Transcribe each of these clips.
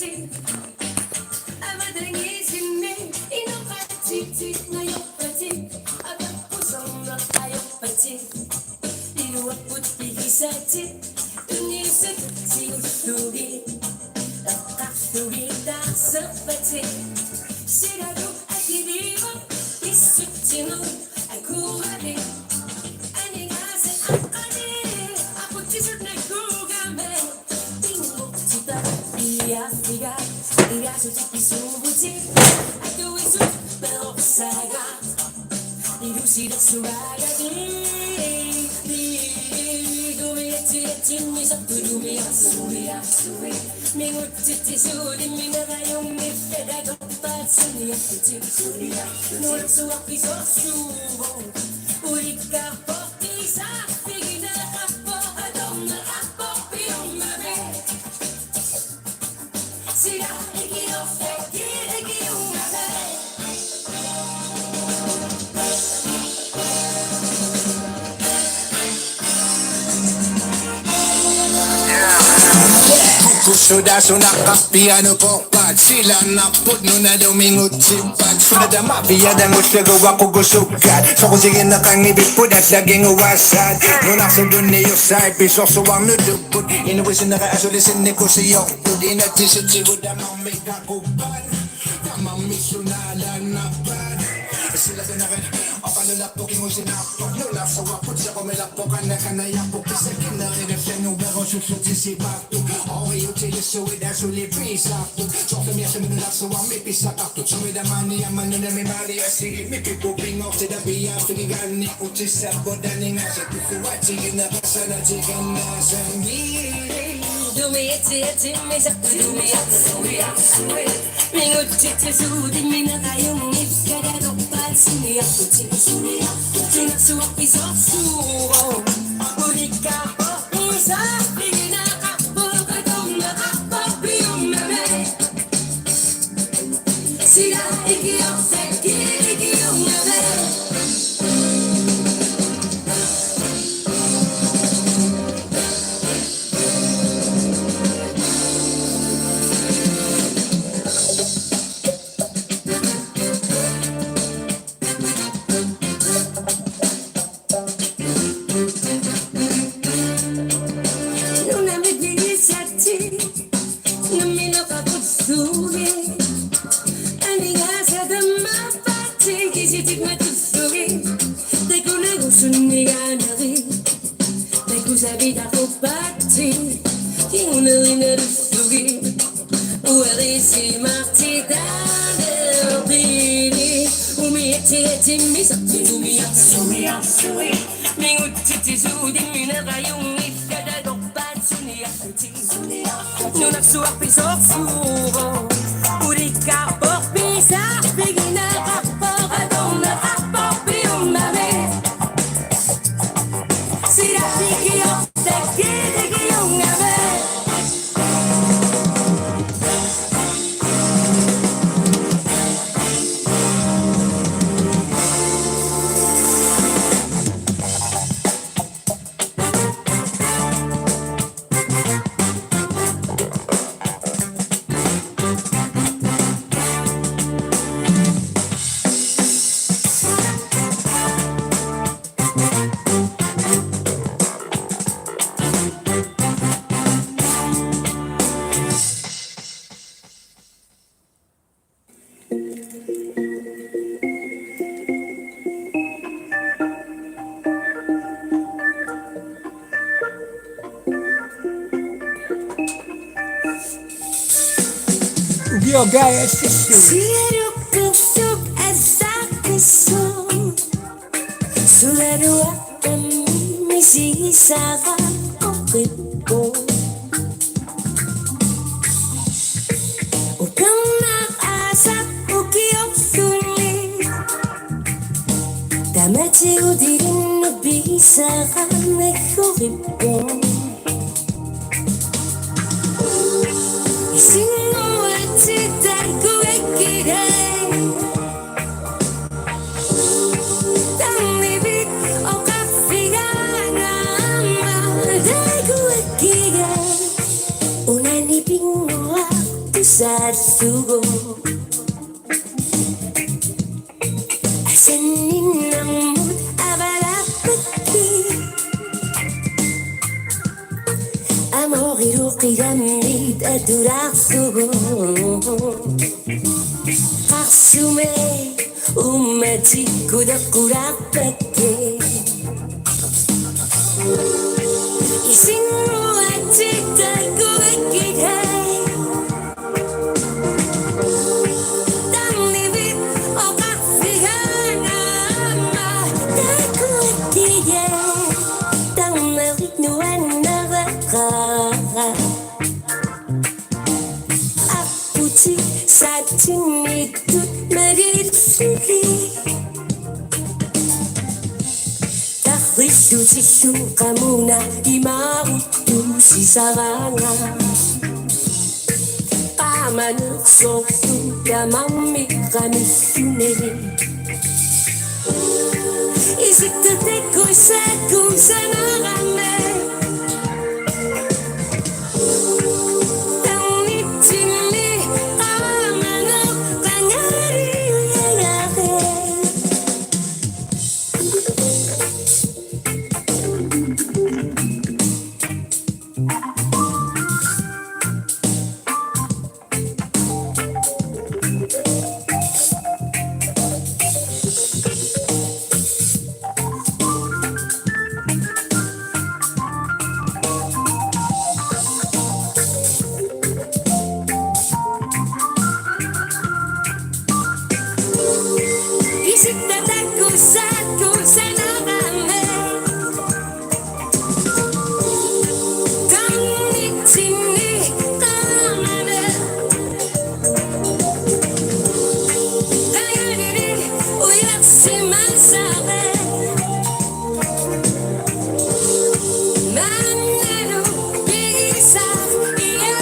pati Amadang isime Inokatiti Ngayok pati Abang pusong na ayok pati Iluwak putih isati Tunisip siutugi Takatugi tak sepati Sigado akiriwa Isutino Aku hati Ani ngasen akani Aku tisut na kugame Tingok cita Iya tiga Iya suci isubuti Aku isu Berosaga Ilusi dan suraga Dumi satu dumi asuri Minggu titi sudi Minaga yung nifeda Gopat suni akuti Nulak suwak piso subo Urika poti sa Pigina kapo Adong na kapo Piyong mabe Sira ikino feki Ikiyong mabe Sudah nakapiano ko pat Sila napudno na dumingot simpat Sunod ang mafia dan gusto ako gusukat So kung sige nakangibig po at laging uwasan Nung naksundun niyo sa episoso ang nudupot Inuwisin na kaasulisin ni ko siyo Tudi na tisit sigod ang may kakupan Tamang misunala na pan Sila doon lulapokin mo sinapok Lulap sa wapot siya kumilapokan na kanayapok Kasi kinairap siya nung baro susot sisipakto Okay, utilisuit at suliprisakto So kami sa minulap sa wang may pisakakto So may damani ang mano na may mali Sige, may pipuping off sa dabiya Pigigan ni utis sa bodani nga Sa tukuwat, sige na kasana Sige na sanggiri Dumi-iti-iti, may sakto dumi-ati Mingot titi-sudi, minakayong ifkada Sini aku cinta sini aku cinta suapi sosuo Urika po isa Pigina kapo Kadong na kapo Piyong mame Sila ikiyong seki Ikiyong mame Yo guys, Sigaru kusuk asak kusuk Sularu akan misi sakan kokipko Ukang nakasak ukiyok sulit Damachi udirin nabisakan may kokipko kusar sugo asanin ng mood abalapati amor kiramid adurak sugo aksume umati kudak kurak pati ising mo at tiktak ko ikigay Tang nibit o kafihan ama Tako ikigay Tang mariknuan na baka Aputi sa tinitut maritsuki Takrisu ka muna imautu si saranga Pamanuk soktu yamami kamisune Isitate ko sa kung sanarame Tangitini kamanuk kanyari uyayake Isitate ko sa kung sanarame Tangitini kamanuk kanyari uyasi masake Manano bisa iya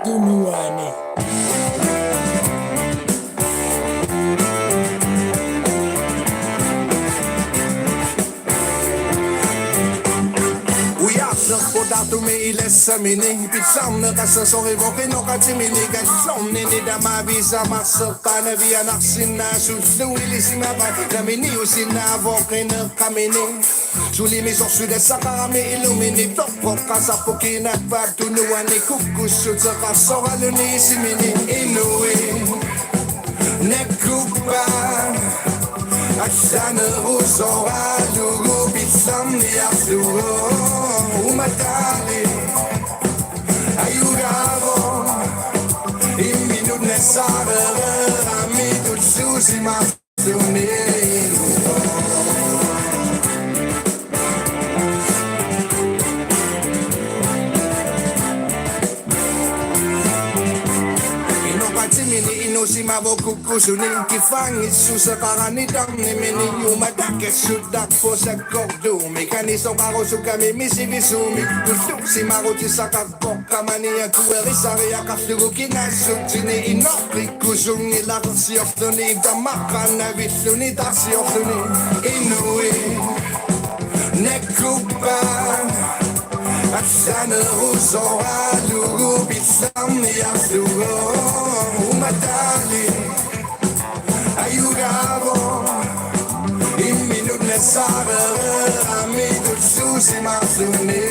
Duluani Podato me ilessa mini Pizzamne kassa sori voke no kati mini Gassomni ni da ma visa massa Pane via naxina Sullu ilisima ba Da mini usina voke ne kamini Sulimi sosu de sakarami illumini Toppo kasa pokina Batu nuani kukusu Tsaka sora luni simini Inui Nekupa Aksane usora Lugu pizzamni aksuro Umatali aiutavo in minut ne sarere ami tu susi ma Simavo kukusuni kifangis susakarani damni meni umadake sudak po sa kokdu mekaniso karo sukami misivisumi tusuk simaro tisakakok kamania kuerisari akasugu kinasuk tini inokri kusuni laksiyoftuni damakana visuni taksiyoftuni inui nekupa Aksane usora lugu pisamni asuro umatali aiutavo in Nesare, amigo, Susi, Masuni.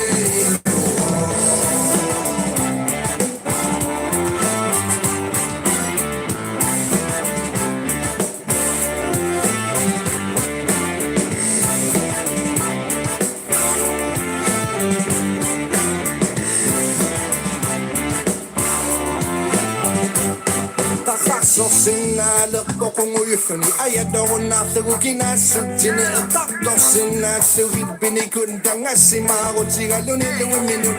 Sinalo ko kung uyufuni ayadaw na tugina sutine takdo sina suwi binikunda ngasimaro tigalo ni luminu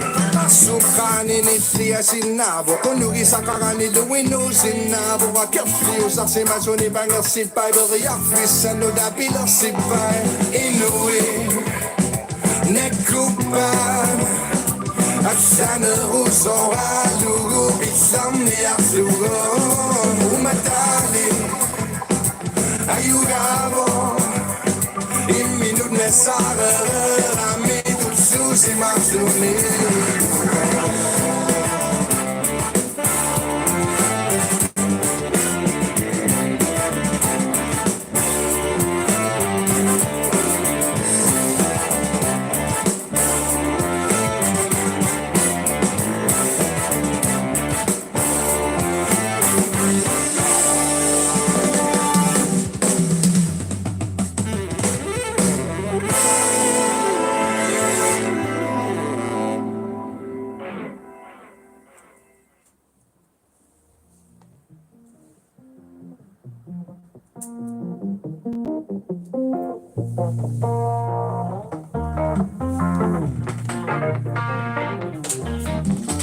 sukani ni tia sinabo kunugi sakagani luwinu sinabo wakafli usasima suni banga sipai beriak visano da bilo sipai inuwi nekupan Asana ruso alugu bisami asugo umatali ayudavo in minut nesare amidu susi masuni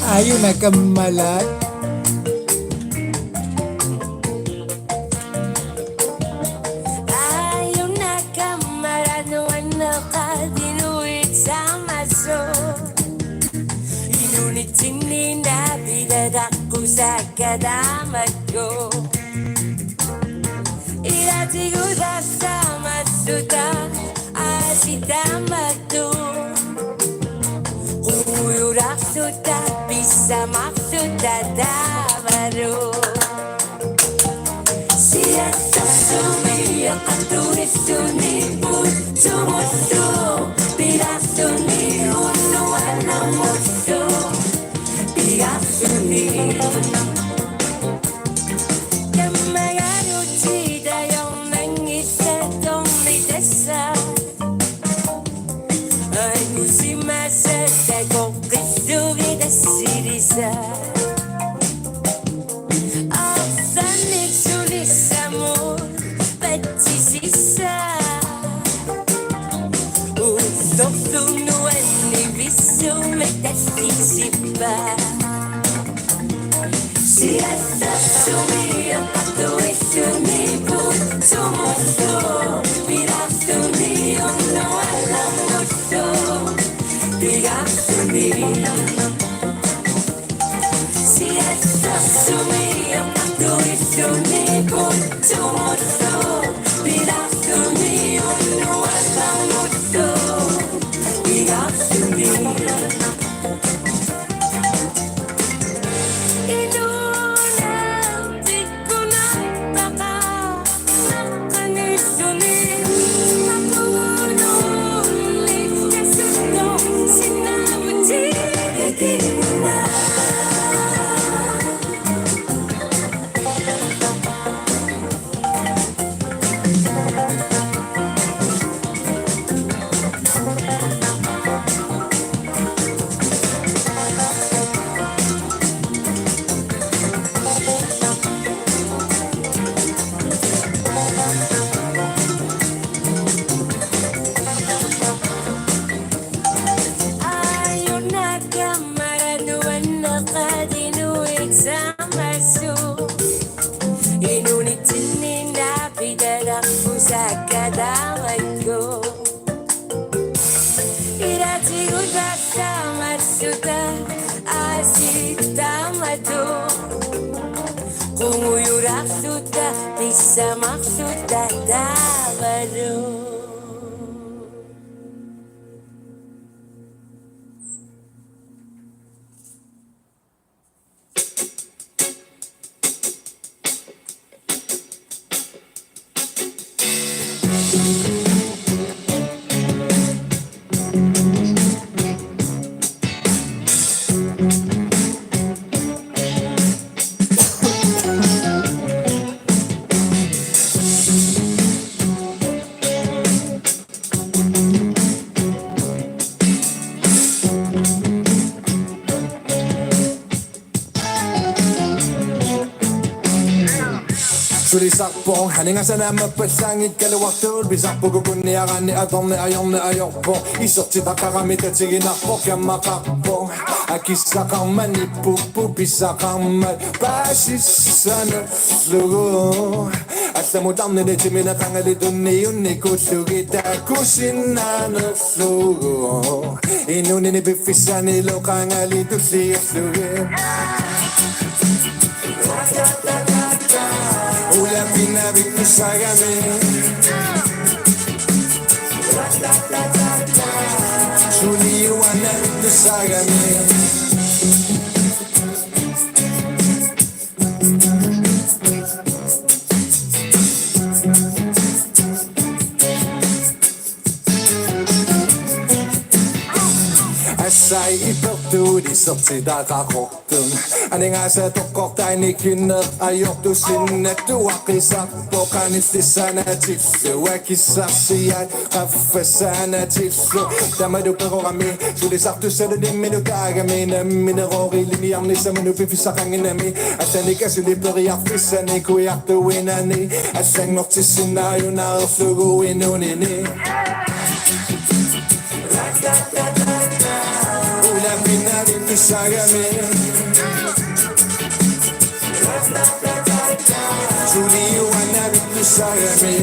Ayaw nagkamalat. Ayaw nagkamalat naman nakadinuit sa maso Inunit sininabidad ako sa kadamat ko Iratiguda sa matsuta asitamat to Uyurak suta bisa maksuta dabaro Siesta sumiyak ang turis sunibut Sumusto Piraso ni unuan ng musto Piraso ni Kamayan uchida yung nangisetong may desa Ay usimasa ko kisugi da sirisa Aksanik sulisa mo Patisisa Usok tunuan ni viso metasisipa Siesta sumiyak ato isunibut Sumusto Piraso ni unuan ng musto Piraso ni Siesta sumiyak ato isunibut Sumusto Piraso ni unuan ng musto Piraso ni Kung uyurak suta, bisa maksuta dabaro 수리삭봉 한행하사 남아빨상이 깔려왔돌 비삭보고 군니아간니 아동네 아영네 아역봉 있었지 다가감이 대치기 낙복야마 각봉 아기사강만 이쁘뿌 비사강만 바시사는 쓰고 아싸 못담네 내 집이나 강아리 돈니 윤니 고추기 달구신 나는 쓰고 이 눈이 비피사니 로 강아리 두시 쓰게 Ula pina bitu sagame Suli wana bitu sagame Asai ipertu di sertidaga koktum Aningasa tokoktai ni kinak ayok tu sinnet tu wakisak Pokanis di sana tipsu Wakisak siyat kafasana tipsu Damadu pero kami Sulisak tu sa din minutagami Na minarori liniyang ni sa manupifisak ang inami Asani ka suliperi akfisa ni kuyak tu winani Asang noktisinayo na suguin unini Ula pinari pisagame Suli wanari pisagame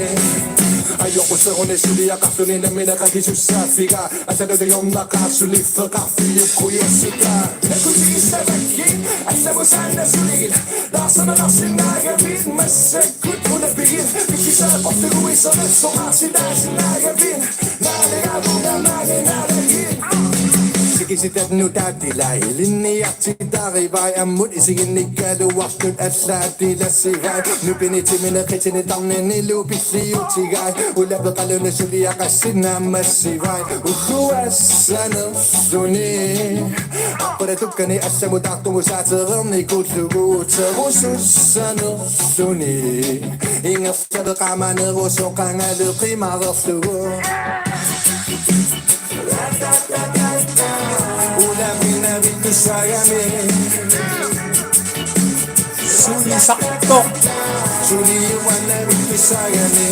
Ayoko sa kone suli akaktunin na minakakisusafika At ano na yung nakasulit na kafiyo kuyosika Nakusisa naging at sa mo sana suligin Nasa na sinagabin Masakot mo na bigin Kikisa na pagtuloy sa nasong sinagabin Nalagabo na maginalagin Sikisitat nu tatila iliniyak citari bay amut isigin ni kaluwak nut at latila siray Nu pinitimin na kitsinitang nilupis liyo tigay Ulap na talo na suliyak kasi na masiray Ukuwas ano suni Ako na tukani at sa mudak tungo sa tsarang ni kutlugo Tsarusus ano suni Ingat sa dakama na roso ka nga luki maraslugo Ula pinabit sagame Suli sakto. Suli wanabit sagame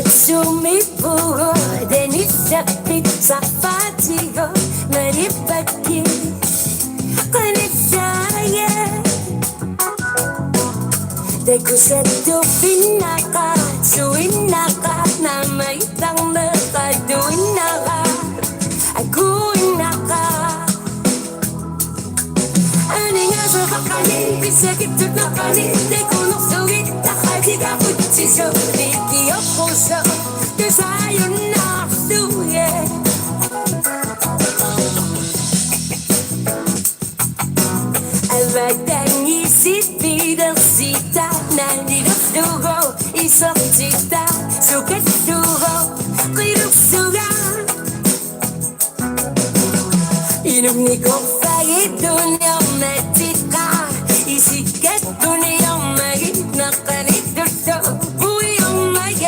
Sumipugo denisapit sa fatigo maripati konisaya Dekusetu pinaka suinaka na may tang nakaduinaka Aku inaka Ani nga sa kakanin bisa kitut na kanin Dekunok suwit takadiga putiso Nikiyokoso Desire not to yeah 난리도 쓰고 이석지다 속에 두고 quiero sugar 이놈이 곱하기 두념의 띠가 이 시계 돈이 엄마기 나까니 들떠 우리 엄마게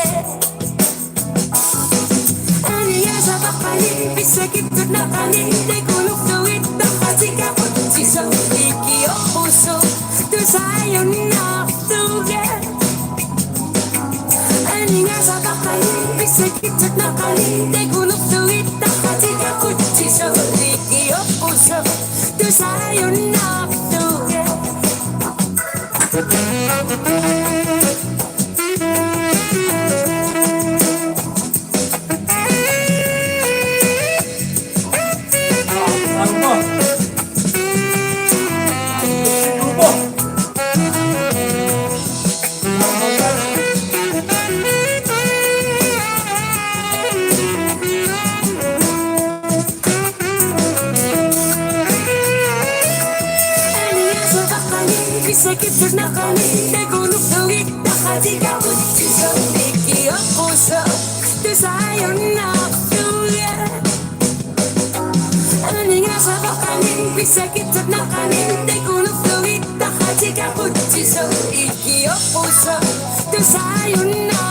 아니야서 바빠니 비싸기 또 나가니 내 굴욕도 있다 하지가 붙이서 이기 없어서 또 사연 놔두게 아니야서 바빠니 비싸기 또 나가니 내 굴욕도 있다 하지가 붙이서 이기 없어서 또 사연 놔두게 Sakit nakani 내 굴욕도 있다 하지가 붙이서 이기 없어서 또 사연 놔두게 아니야서 바빠니 sakit nakani 내 굴욕도 있다 하지가 붙이서 이기 없어서 또 사연 놔두게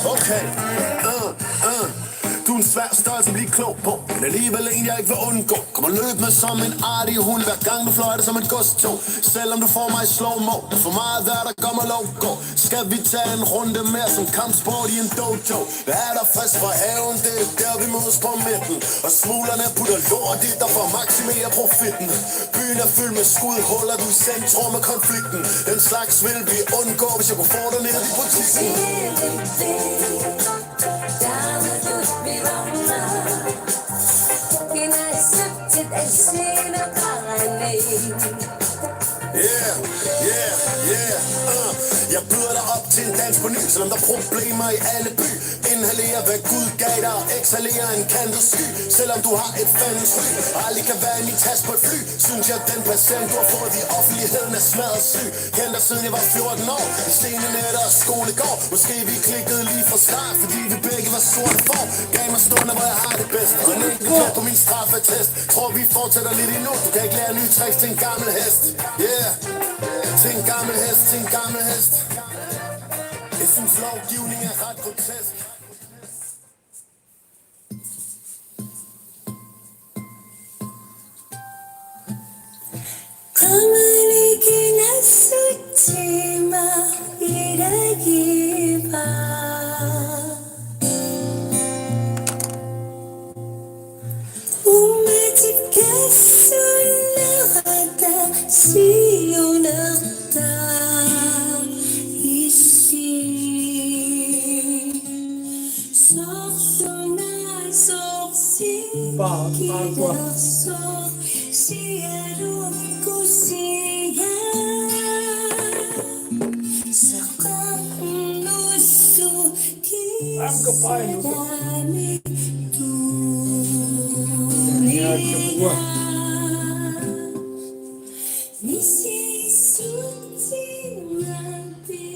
Okay, du er en svær størrelse at blive klog på, men alligevel en jeg ikke vil undgå. Kommer løbende som en artig hund, hver gang du fløjter som et godstog. Selvom du får mig i slow-mo, der er for meget der gør mig logo. Skal vi tage en runde mere som kampsport i en dojo? Hvad er der frisk fra haven, det er der vi mødes på midten. Og smuglerne putter lort i, der får maksimere profitten. Byen er fyldt med skudhuller, du er centrum af konflikten. Den slags vil vi undgå, hvis jeg kunne få dig ned i butikken. Jeg byder dig op til en dans på ny, selvom der er problemer i alle by. Inhaler hvad Gud gav dig, exhalerer en kantet sky. Selvom du har et fandens ry, og aldrig kan være i min tas på et fly. Synes jeg, den patient, du har fået i offentligheden er smadret syg. Kender siden jeg var 14 år, i sene nætter og skolegård. Måske vi klikkede lige fra start, fordi vi begge var sorte for. Gav mig stunder, hvor jeg har det bedst, og en enkelt klap på min straffetest. Tror vi fortsætter lidt endnu, du kan ikke lære nye tricks til en gammel hest. Yeah, til en gammel hest, til en gammel hest. Jeg synes lovgivning er ret grotesk. 가만히 나섰지마 이라기 봐 오마집 가서 나가다 시원하다 이씨 속소나 속시기라서 시야롭고 시야 sakang nusu kisarami dunia misi suci nanti.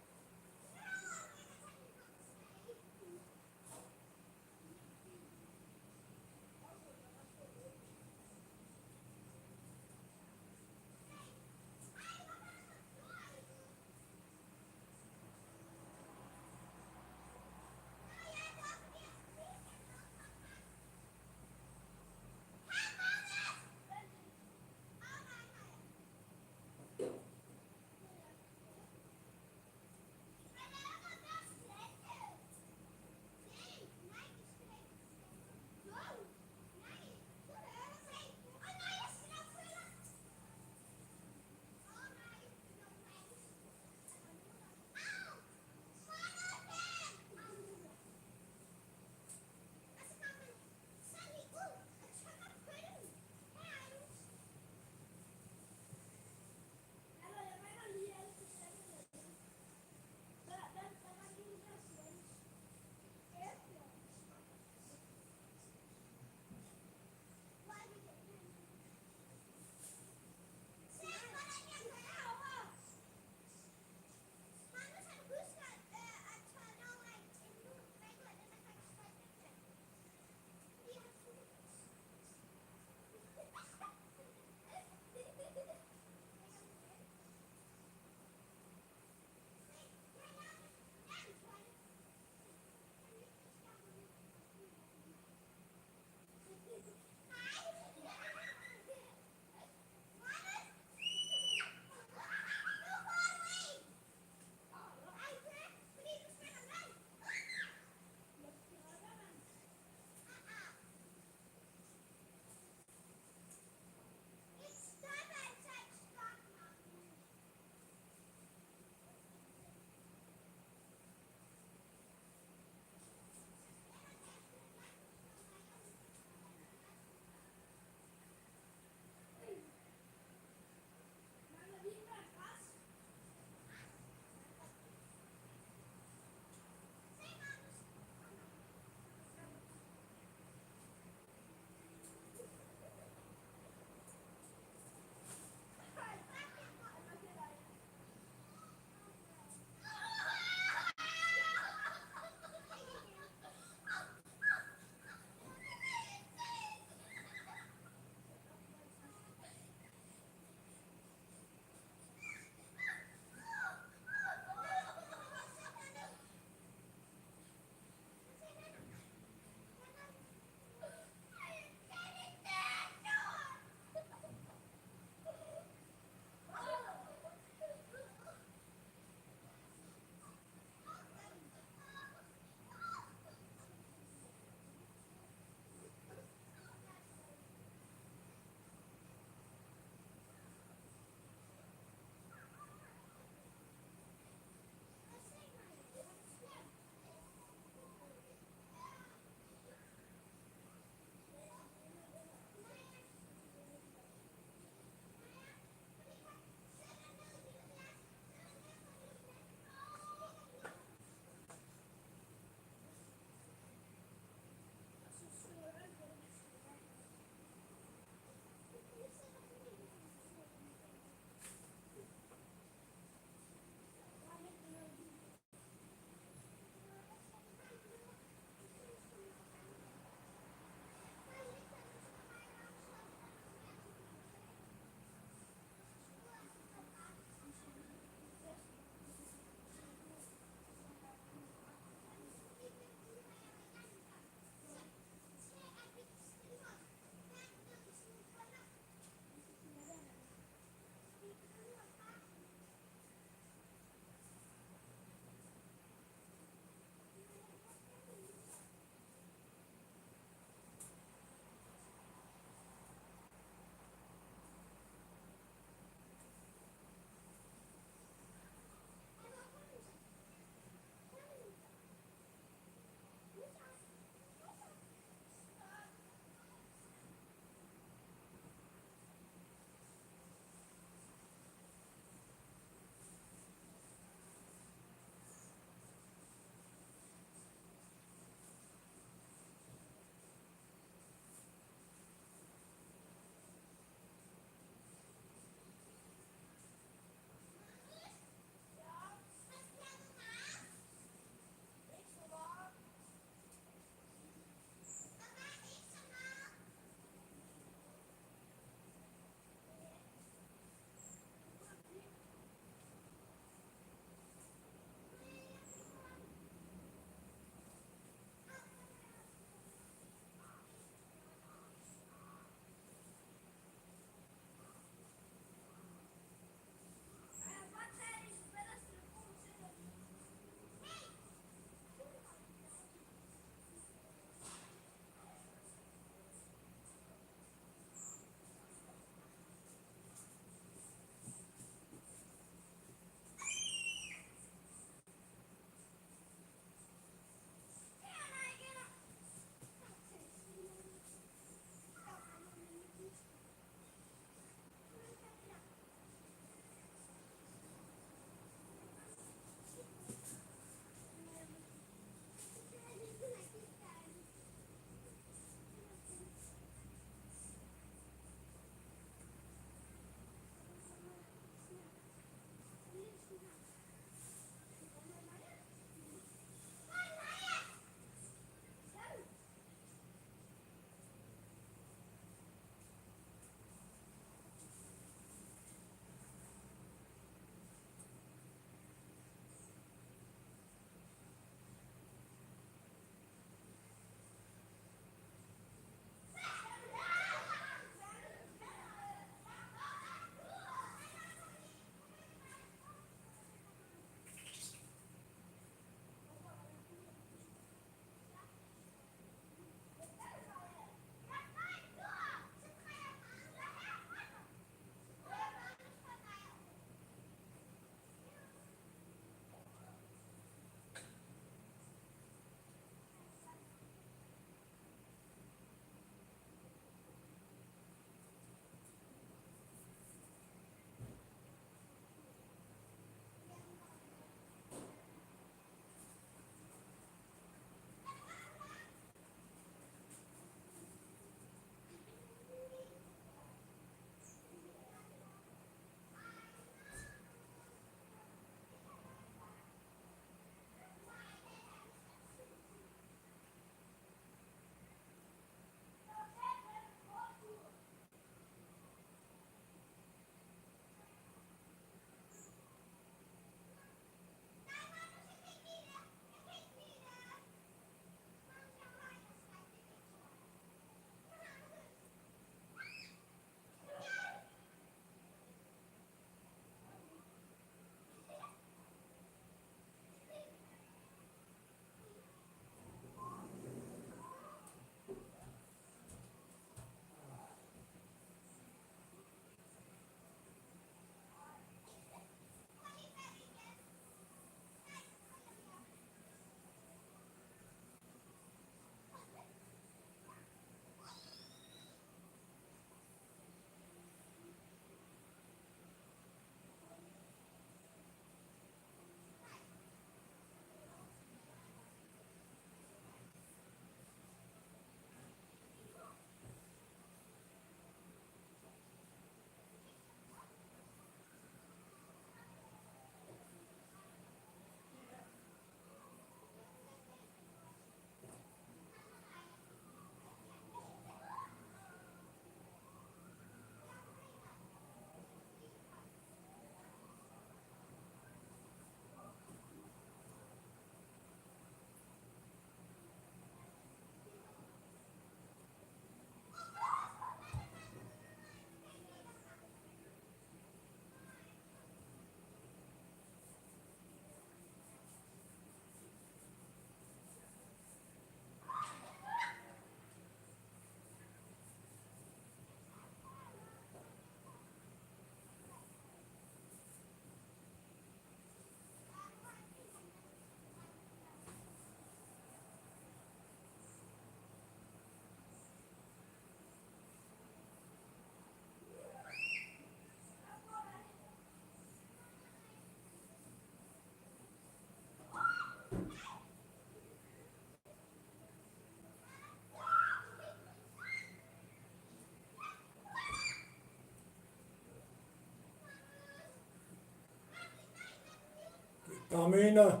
Tamina.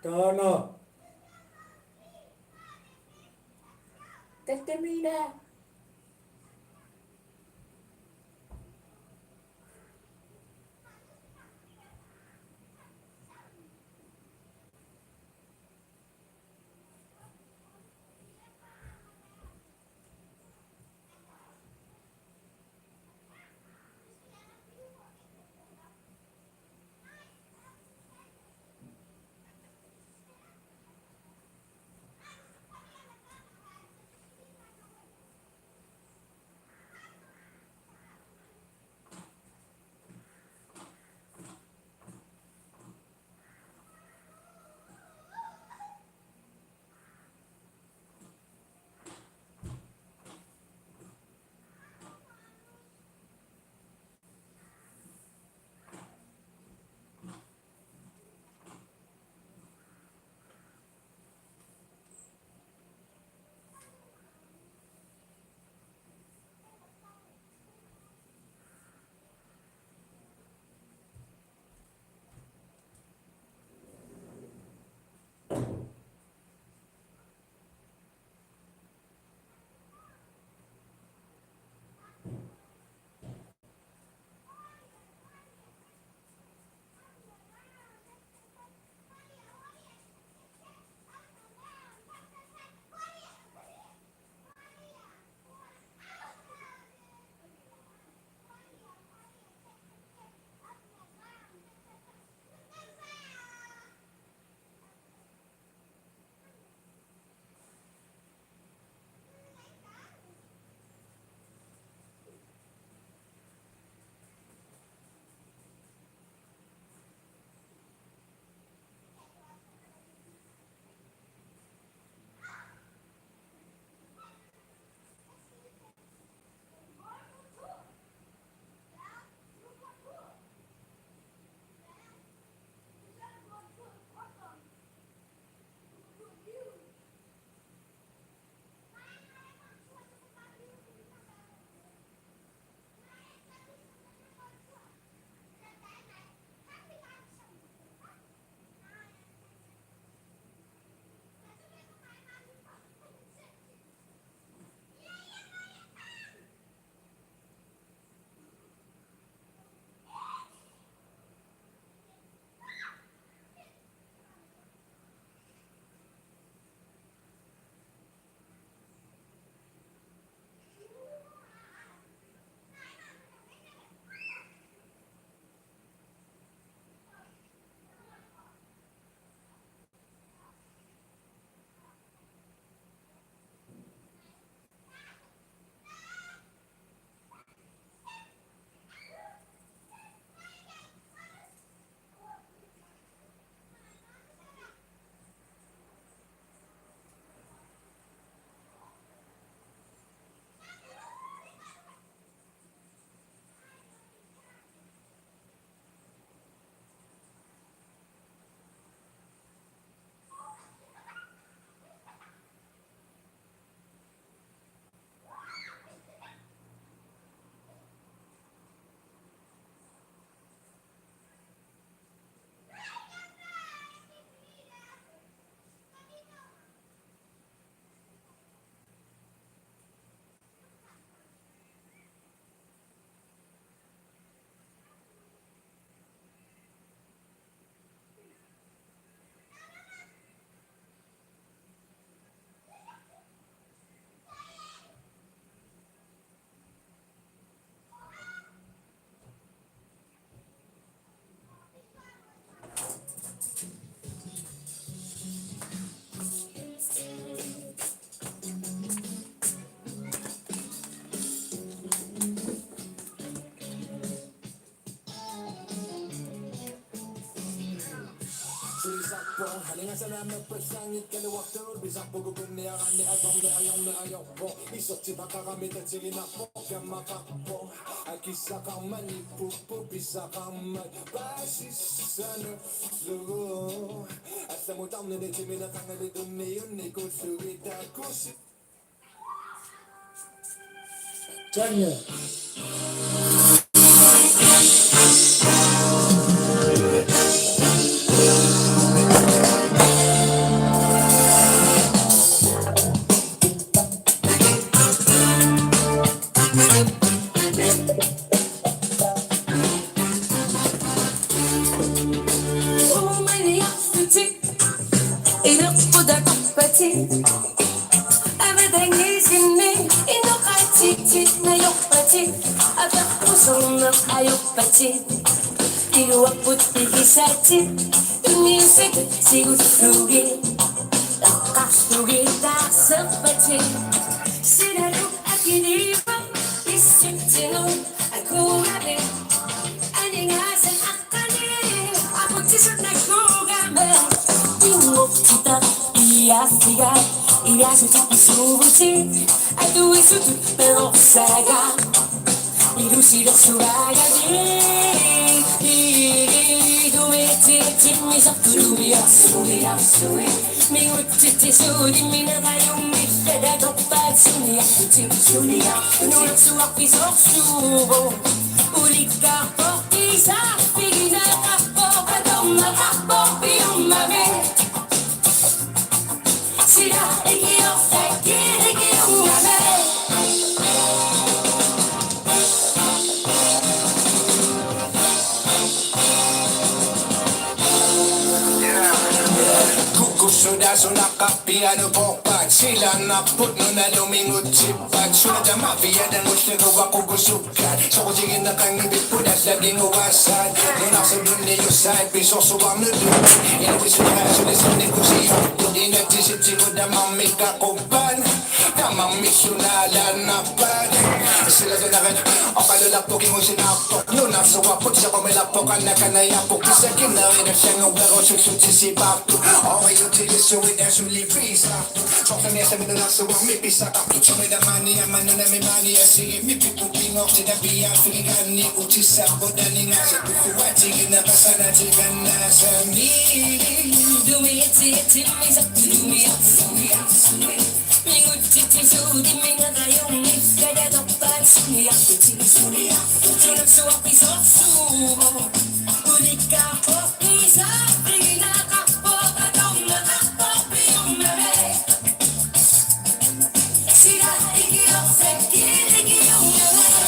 Tana. Tehtemina. Halingan sa namin persangit kaliwaktu bisa pugugong niya ni agam ni ayaw po isot si baka kami tatsili na po kaya makapo ay kisa kang manipupo bisa kang magbasis sa lugo at sa mutang na di chimina kang nalitong niyon ni kusurita kusit Chanya. Umani yaptıcı, ilok bu da kapatı. Everything is in me, inok atiti na yok pati. Agak pusong na ayok pati. Iluwag puti kisati, tumisik sigutsugi. Lakasugi tasapati. Sinarok akiniwa, isiptinong ako gabi. Aningasan akani, ako tisot na kugame. Tingok kita, iyasiga, iyasutik isubuti. Adu isutuk pero saga, ilusidak suraga dumeti misak duruya suya suya mingutti sudi minagayumi da dopat suya suya nulak suak pisok subo ulika isa pigina kapo kadoma kapo piumame sila ikio fakir ikio ngame Sudah sunakapiano popat sila naputno na lumingot sipat Sunod na mafia dan gusto ako gusukat So kusigin na kang ibig punas laging uwasan Nung nasa doon niyo side piso suwang nulun Inuwi sila ka sulisanin ko siya Hindi nagsisit sigod na mamika kumpan Namang misyonala na pan Sila doon na kayo O kalulapugin mo sinapok Nung nasa wapot siya kumilapokan na kanayapok Isa kinarin na siya ng wero susut sisipap Okay yung tilis so it actually freeze Talking as I'm in the last one me pisa Show me the money I'm na may money I see me people ping off to the biya Filigan ni utisa Bodani nga sa kukuwati Ginakasana Tigan na sa mi Dumiti misa dumia suya suya Mingutti sudi minga kayong kada topat suya suya Sunak suwak pisok subo Ulika po isa Pringina kapo Kadong na kapo Piyumare Sila ikiyok sekir ikiyok ngare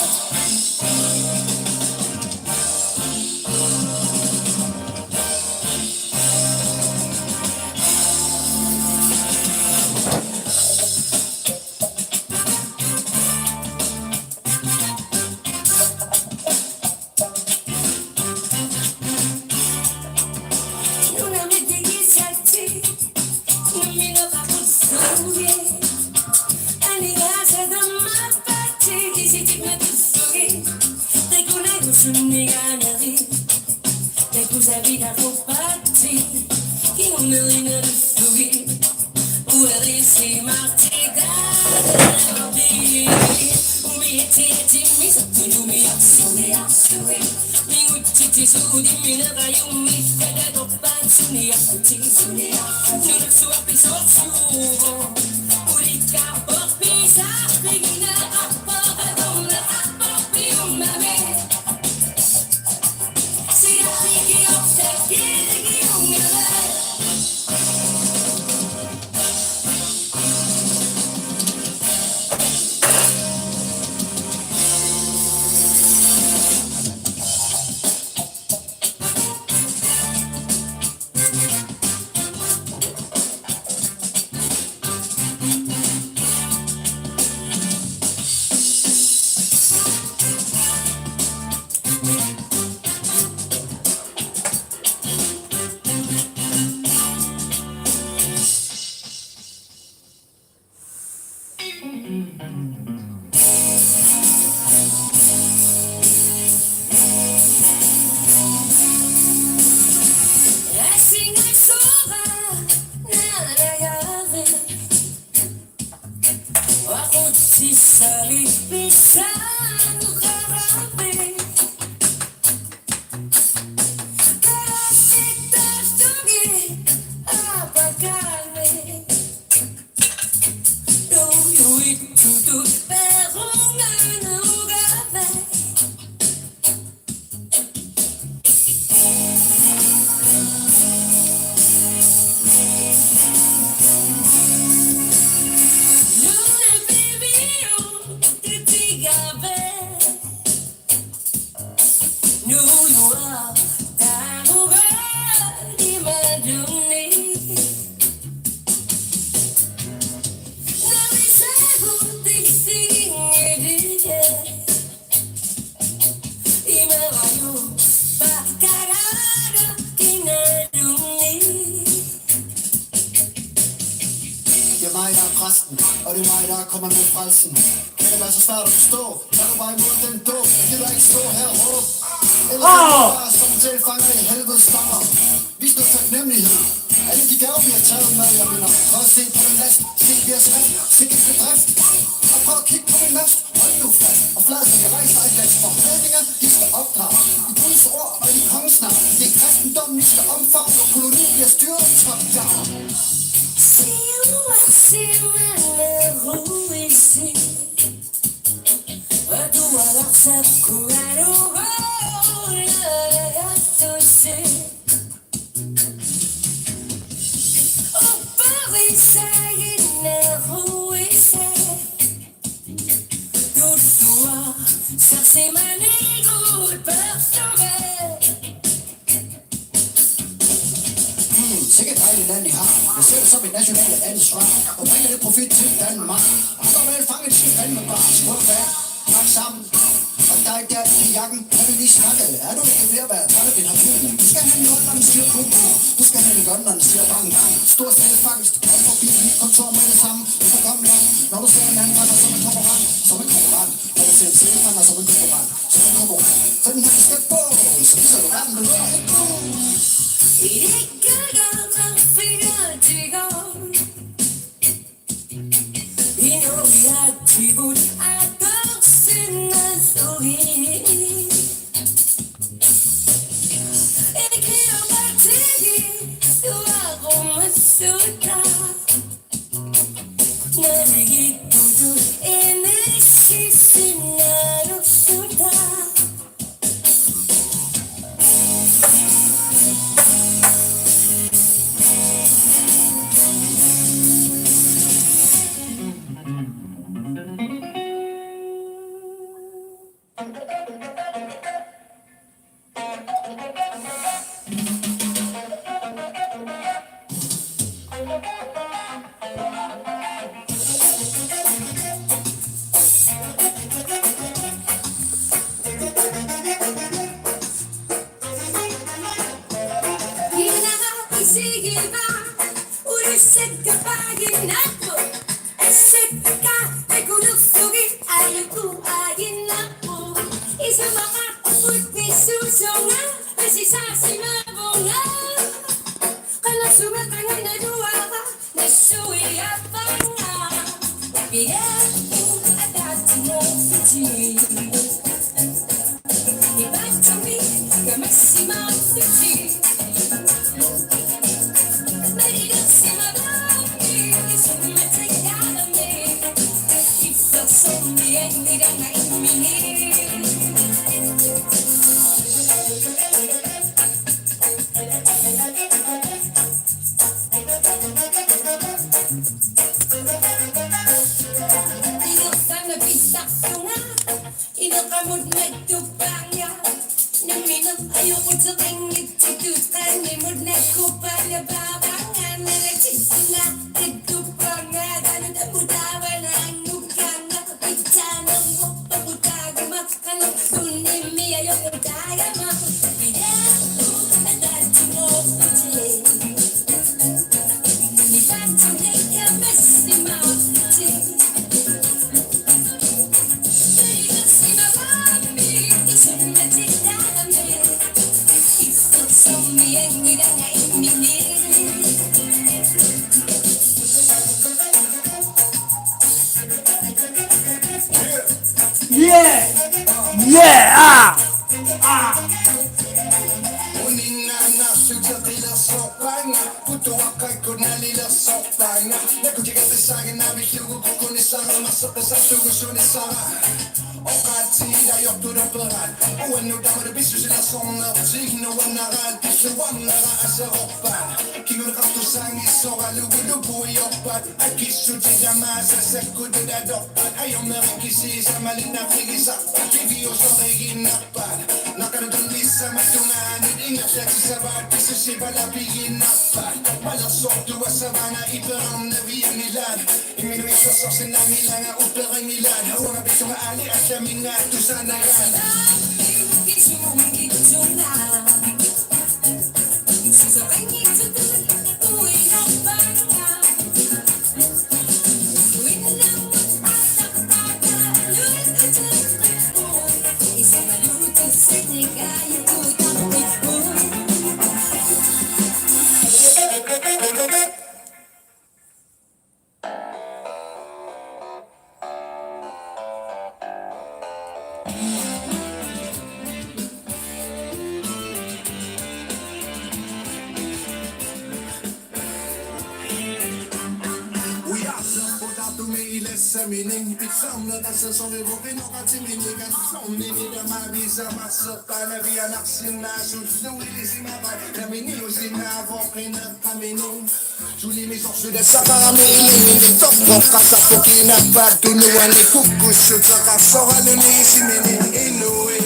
og det er mig, der kommer med frelsen. Kan det være så svært at forstå? Kan du bare imod den dåb? Jeg gider ikke stå her og råbe. Ellers er det bare som tilfanger i helvedes fanger. Vis noget taknemmelighed. Alle de gaver, vi har taget med, jeg mener. Prøv at se på den last. Se, vi har skrift. Sikkert bedrift. Og prøv at kigge på min mast. Hold nu fast. Og fladen kan rejse dig i glas. Forhøjninger, de skal opdrage. I Guds ord og i kongens navn. Det er kristendom, vi skal omfavne. Og kolonien bliver styret top down. C'est malheureux ici. Du har også kunnet se. Og Paris er en ruise. Du dois chercher ma négro partout. Sikkert dejligt land, I har. Jeg ser det som et nationalt ansvar. Og bringer det profit til Danmark. Andre vel fanget til fandme bare. Skål vær. Pak sammen. Og dig der i jakken, kan vi lige snakke. Er du ikke ved at være træt af den her film? Du skal have en godt, når den siger pum. Du skal have en godt, når den siger bang bang. Stor stille fangst. Kom forbi mit kontor med det samme. Du får komme langt. Når du ser en anden brænder som en konkurrent. Som en konkurrent. Når du ser en sælfanger som en konkurrent. Som en konkurrent. Så den her skal på. Så viser du verden, du løber ikke på. Il est gaga, figure. Inoubliable à danser ma souris. Écrit en bâtiment, soir au Musik. Naviguer tout et nécessiter le soutien. tumiiles sa mining Pitsam na kasasori mo pinokatsiminigan Somnini na mabisa masota na biyanak sinasun Nuwili si mabay kami niyo sinavo kinagkamining Sulimi soksudet sa kami ilingin Tokok kasapok kinagpatuluan ni kukusot sa kasohalo ni isimin Inuwi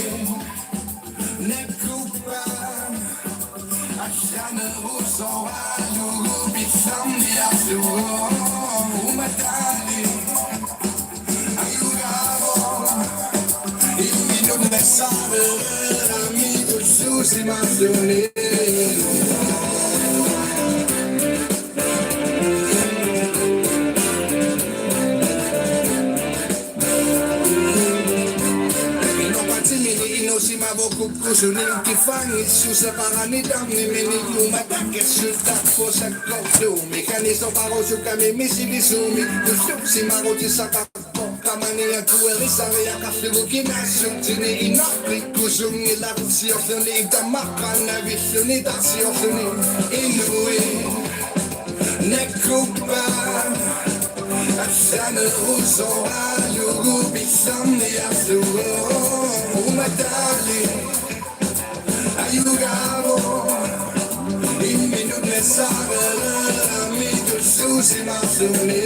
Nekupan Asyana uso halugo Bitsam niya suho Umatali Ayugabo Iminod na sabi Amigo susi masuni Si mabokog ko suning kifangit Susa panganidam ni minig umatakit Sutak po sa kokdo Mekaniso pako su kami misibisumi Tusuk si maroji sa kakpo Kamani ang kuwari sa kaya kafligo kinasuk Tini inaklik kusung nilakot siyo suni Igdamakan na bisyo ni taksyo suni Inuwi Nekupan At sana uso halugo Bitsam niya suho Umatali Ayugabo Iminod na sabi Amigo susi masuni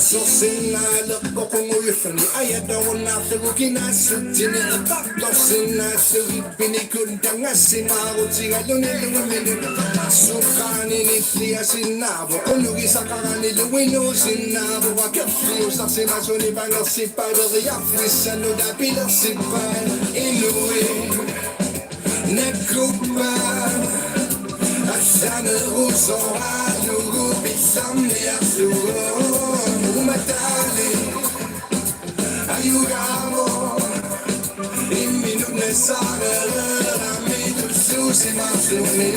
So sinalak ko kung uyusan ni ayat daw na sago kinasut Sinalatak daw sinasuri pinikundang asimaro Sigalo niluwin Sukanin siya sinabo Ulugi sa karaniluwin sinabo Wakafliyo sa sinaso ni Bangal si Padre Afrisano da pilar si Pan Inuwi Nekupan Asyana uso halugo Bitsam niya suho Umatali Ayugamo Iminod na sabi Amigo susi masuni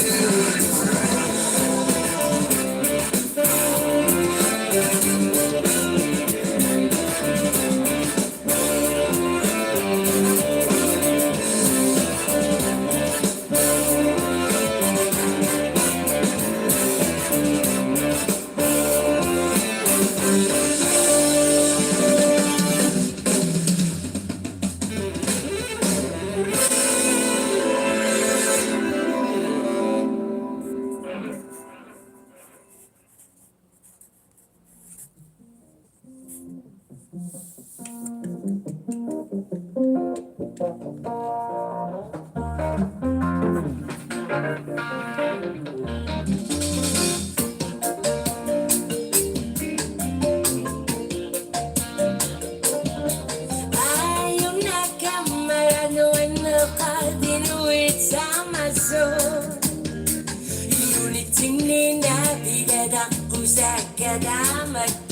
Unit tingin na bigadak ko sa kadamat